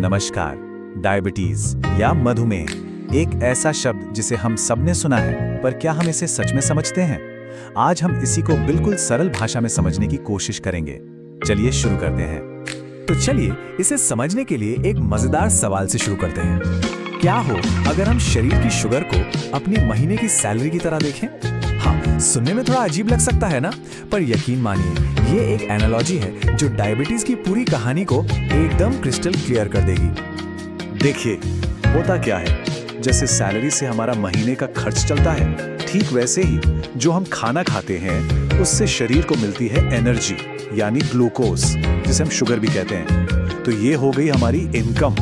नमस्कार। डायबिटीज या मधुमेह एक ऐसा शब्द जिसे हम सबने सुना है, पर क्या हम इसे सच में समझते हैं? आज हम इसी को बिल्कुल सरल भाषा में समझने की कोशिश करेंगे। चलिए शुरू करते हैं। तो चलिए इसे समझने के लिए एक मजेदार सवाल से शुरू करते हैं। क्या हो अगर हम शरीर की शुगर को अपनी महीने की सैलरी की तरह देखें? हाँ, सुनने में थोड़ा अजीब लग सकता है ना, पर यकीन मानिए ये एक एनालॉजी है जो डायबिटीज की पूरी कहानी को एकदम क्रिस्टल क्लियर कर देगी। देखिए, होता क्या है, जैसे सैलरी से हमारा महीने का खर्च चलता है, ठीक वैसे ही जो हम खाना खाते हैं उससे शरीर को मिलती है एनर्जी, यानी ग्लूकोज, जिसे हम शुगर भी कहते हैं। तो ये हो गई हमारी इनकम।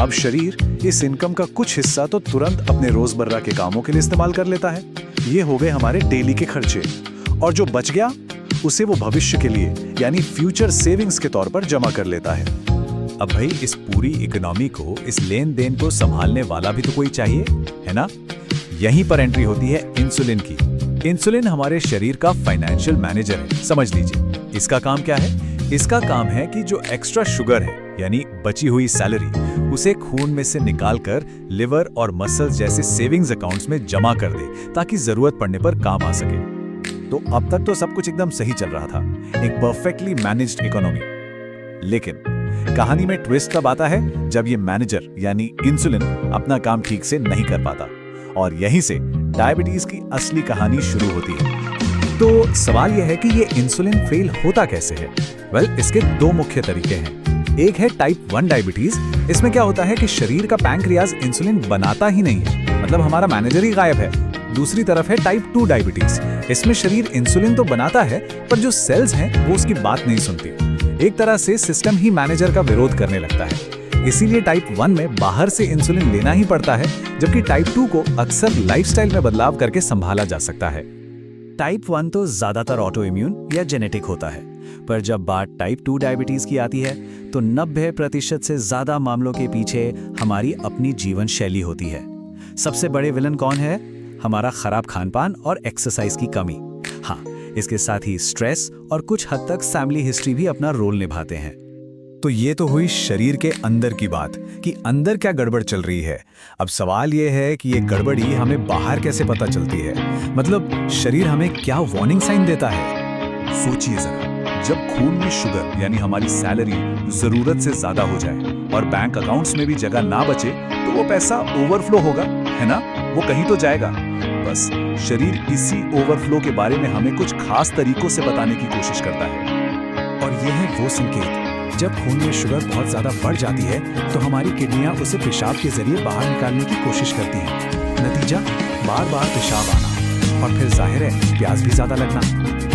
अब शरीर इस इनकम का कुछ हिस्सा तो तुरंत अपने रोजमर्रा के कामों के लिए इस्तेमाल कर लेता है। ये हो गए हमारे डेली के खर्चे, और जो बच गया उसे वो भविष्य के लिए यानी फ्यूचर सेविंग्स के तौर पर जमा कर लेता है। अब भाई, इस पूरी इकोनॉमी को, इस लेन देन को संभालने वाला भी तो कोई चाहिए, है ना? यहीं पर एंट्री होती है इंसुलिन की। इंसुलिन हमारे शरीर का फाइनेंशियल मैनेजर है, समझ लीजिए। इसका काम क्या है? इसका काम है कि जो एक्स्ट्रा शुगर है, यानी बची हुई सैलरी, उसे खून में से निकालकर लिवर और मसल्स जैसे सेविंग्स अकाउंट्स में जमा कर दे, ताकि जरूरत पड़ने पर काम आ सके। तो अब तक तो सब कुछ एकदम सही चल रहा था, एक परफेक्टली मैनेज्ड इकोनॉमी। लेकिन कहानी में ट्विस्ट तब आता है जब ये मैनेजर यानी इंसुलिन अपना काम ठीक से नहीं कर पाता, और यहीं से डायबिटीज की असली कहानी शुरू होती है। तो सवाल यह है कि ये इंसुलिन फेल होता कैसे है? इसके दो मुख्य तरीके हैं। एक है टाइप 1 डायबिटीज। इसमें क्या होता है कि शरीर का पैंक्रियाज इंसुलिन बनाता ही नहीं है, मतलब हमारा मैनेजर ही गायब है। दूसरी तरफ है टाइप 2 डायबिटीज। इसमें शरीर इंसुलिन तो बनाता है, पर जो सेल्स हैं वो उसकी बात नहीं सुनती। एक तरह से सिस्टम ही मैनेजर का विरोध करने लगता है। इसीलिए टाइप 1 में बाहर से इंसुलिन लेना ही पड़ता है, जबकि टाइप 2 को अक्सर लाइफस्टाइल में बदलाव करके संभाला जा सकता है। टाइप 1 तो ज्यादातर ऑटो इम्यून या जेनेटिक होता है, पर जब बात टाइप 2 डायबिटीज की आती है तो 90% से ज्यादा मामलों के पीछे हमारी अपनी जीवन शैली होती है। सबसे बड़े विलन कौन है? हमारा खराब खानपान और एक्सरसाइज की कमी। हाँ, इसके साथ ही स्ट्रेस और कुछ हद तक फैमिली हिस्ट्री भी अपना रोल निभाते हैं। तो ये तो हुई शरीर के अंदर की बात कि अंदर क्या गड़बड़ चल रही है। अब सवाल ये है कि ये गड़बड़ी हमें बाहर कैसे पता चलती है? मतलब शरीर हमें क्या वार्निंग साइन देता है? सोचिए जरा, जब खून में शुगर यानी हमारी सैलरी जरूरत से ज्यादा हो जाए और बैंक अकाउंट्स में भी जगह ना बचे, तो वो पैसा ओवरफ्लो होगा, है ना? वो कहीं तो जाएगा। बस शरीर इसी ओवरफ्लो के बारे में हमें कुछ खास तरीकों से बताने की कोशिश करता है। और ये है वो संकेत, जब खून में शुगर बहुत ज्यादा बढ़ जाती है तो हमारी किडनियां उसे पेशाब के जरिए बाहर निकालने की कोशिश करती हैं। नतीजा, बार बार पेशाब आना, और फिर जाहिर है प्यास भी ज्यादा लगना।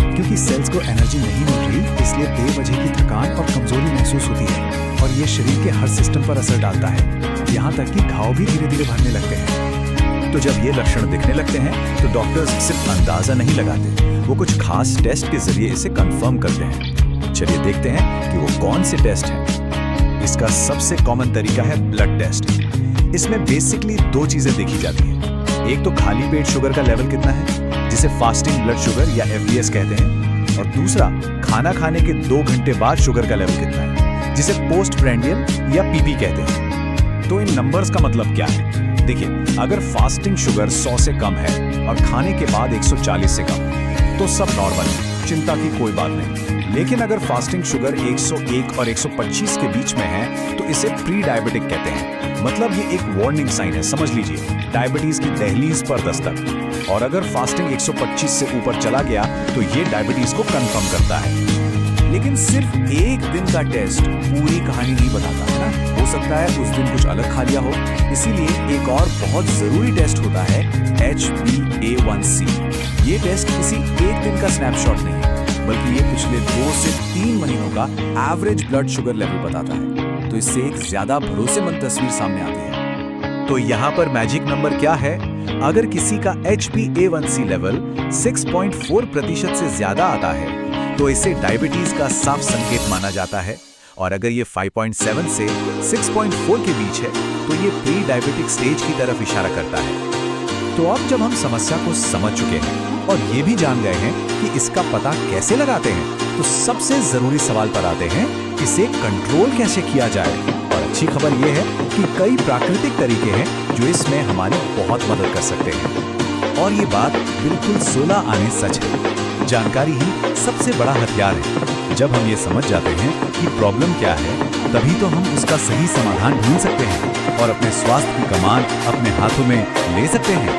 क्योंकि सेल्स को एनर्जी नहीं मिल रही, इसलिए बेवजह की थकान और कमजोरी महसूस होती है, और ये शरीर के हर सिस्टम पर असर डालता है, यहाँ तक कि घाव भी धीरे धीरे भरने लगते हैं। तो जब ये लक्षण दिखने लगते हैं तो डॉक्टर्स सिर्फ अंदाजा नहीं लगाते, वो कुछ खास टेस्ट के जरिए इसे कंफर्म करते हैं। चलिए देखते हैं कि वो कौन से टेस्ट हैं। इसका सबसे कॉमन तरीका है ब्लड टेस्ट। इसमें बेसिकली दो चीजें देखी जाती हैं। एक तो खाली पेट शुगर का लेवल कितना है, जिसे फास्टिंग ब्लड शुगर या FBS कहते हैं, और दूसरा खाना खाने के 2 घंटे बाद शुगर का लेवल कितना है, जिसे पोस्ट प्रेंडियल या PP कहते हैं। तो इन नंबर्स का मतलब क्या है? देखिए, अगर फास्टिंग शुगर 100 से कम है और खाने के बाद 140 से कम, तो सब नॉर्मल है, चिंता की कोई बात नहीं। लेकिन अगर फास्टिंग शुगर 101 और 125 के बीच में है तो इसे प्री डायबिटिक कहते हैं। मतलब ये एक वार्निंग साइन है, समझ लीजिए, डायबिटीज की दहलीज पर दस्तक। और अगर फास्टिंग 125 से ऊपर चला गया तो ये डायबिटीज को कंफर्म करता है। लेकिन सिर्फ एक दिन का टेस्ट पूरी कहानी नहीं बताता, है ना? हो सकता है उस दिन कुछ अलग खा लिया हो। इसीलिए एक और बहुत जरूरी टेस्ट होता है HbA1c। ये टेस्ट किसी एक दिन का स्नैपशॉट नहीं है, बल्कि ये पिछले 2 से 3 महीनों का एवरेज ब्लड शुगर लेवल बताता है। तो इससे एक ज्यादा भरोसेमंद तस्वीर सामने आती है। तो यहाँ पर मैजिक नंबर क्या है? अगर किसी का HbA1c लेवल 6.4% से ज्यादा आता है तो इसे डायबिटीज का साफ संकेत माना जाता है, और अगर ये 5.7 से 6.4 के बीच है तो ये प्री डायबिटिक स्टेज की तरफ इशारा करता है। तो अब जब हम समस्या को समझ चुके हैं और ये भी जान गए हैं कि इसका पता कैसे लगाते हैं, तो सबसे जरूरी सवाल पर आते हैं, इसे कंट्रोल कैसे किया जाए। और अच्छी खबर यह है कि कई प्राकृतिक तरीके हैं जो इसमें हमारी बहुत मदद कर सकते हैं। और ये बात बिल्कुल 16 आने सच है। जानकारी ही सबसे बड़ा हथियार है। जब हम ये समझ जाते हैं कि प्रॉब्लम क्या है, तभी तो हम उसका सही समाधान ढूंढ सकते हैं और अपने स्वास्थ्य की कमान अपने हाथों में ले सकते हैं।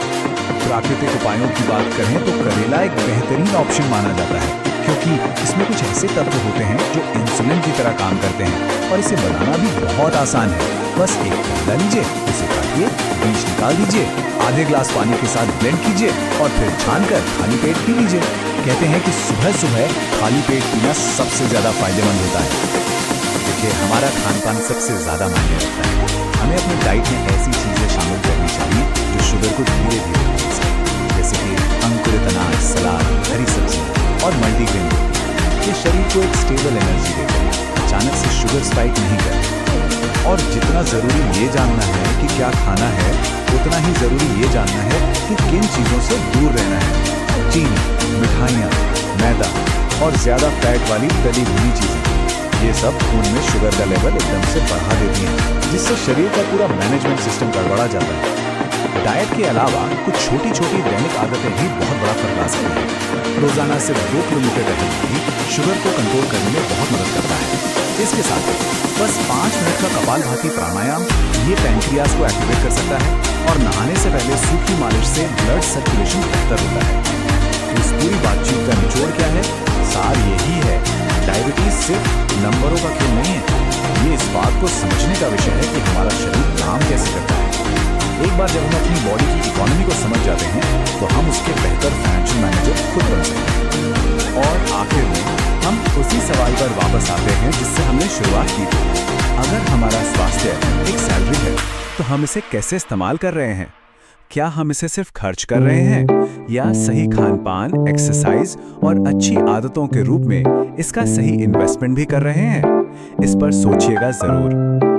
प्राकृतिक उपायों की बात करें तो करेला एक बेहतरीन ऑप्शन माना जाता है, क्योंकि इसमें कुछ ऐसे तत्व होते हैं जो इंसुलिन की तरह काम करते हैं और इसे बनाना भी बहुत आसान है। बस एक करेला लीजिए, उसे काटिए, बीज निकाल दीजिए, आधे ग्लास पानी के साथ ब्लेंड कीजिए और फिर छानकर खाली पेट पी लीजिए। कहते हैं कि सुबह सुबह खाली पेट पीना सबसे ज्यादा फायदेमंद होता है। देखिए, हमारा खान-पान सबसे ज्यादा मायने रखता है। हमें अपनी डाइट में ऐसी चीजें शामिल करनी चाहिए जो शुगर को धीरे-धीरे कम सके, जैसे कि अंकुरित अनाज, सलाद, हरी सब्जी और मल्टीग्रेन रोटी। ये शरीर को एक स्टेबल एनर्जी देते हैं, अचानक से शुगर स्पाइक नहीं करते। और जितना जरूरी ये जानना है कि क्या खाना है, उतना ही जरूरी ये जानना है कि किन चीजों से दूर रहना है। चीनी, मिठाइयाँ, मैदा और ज्यादा फैट वाली तली भुनी चीजें, ये सब खून में शुगर का लेवल एकदम से बढ़ा देती हैं, जिससे शरीर का पूरा मैनेजमेंट सिस्टम गड़बड़ा जाता है। डाइट के अलावा कुछ छोटी छोटी दैनिक आदतें भी बहुत बड़ा फर्क ला सकती हैं। रोजाना सिर्फ 2 किलोमीटर टहलना भी शुगर को कंट्रोल करने में बहुत मदद करता है। इसके साथ बस 5 मिनट का कपालभाति प्राणायाम ये पैंक्रियाज को एक्टिवेट कर सकता है और नहाने से पहले सूखी मालिश से ब्लड सर्कुलेशन बेहतर होता है। इस पूरी बातचीत का निचोड़ क्या है? सार यही है, डायबिटीज सिर्फ नंबरों का खेल नहीं है। ये इस बात को समझने का विषय है कि हमारा शरीर काम कैसे करता है। एक बार जब हम अपनी बॉडी की इकोनॉमी को समझ जाते हैं तो हम उसके बेहतर फाइनेंशियल मैनेजर खुद बन सकते हैं। और आखिर में हम उसी सवाल पर वापस आते हैं जिससे हमने शुरुआत की थी। अगर हमारा स्वास्थ्य एक सैलरी है तो हम इसे कैसे इस्तेमाल कर रहे हैं? क्या हम इसे सिर्फ खर्च कर रहे हैं या सही खान-पान, एक्सरसाइज और अच्छी आदतों के रूप में इसका सही इन्वेस्टमेंट भी कर रहे हैं? इस पर सोचिएगा जरूर।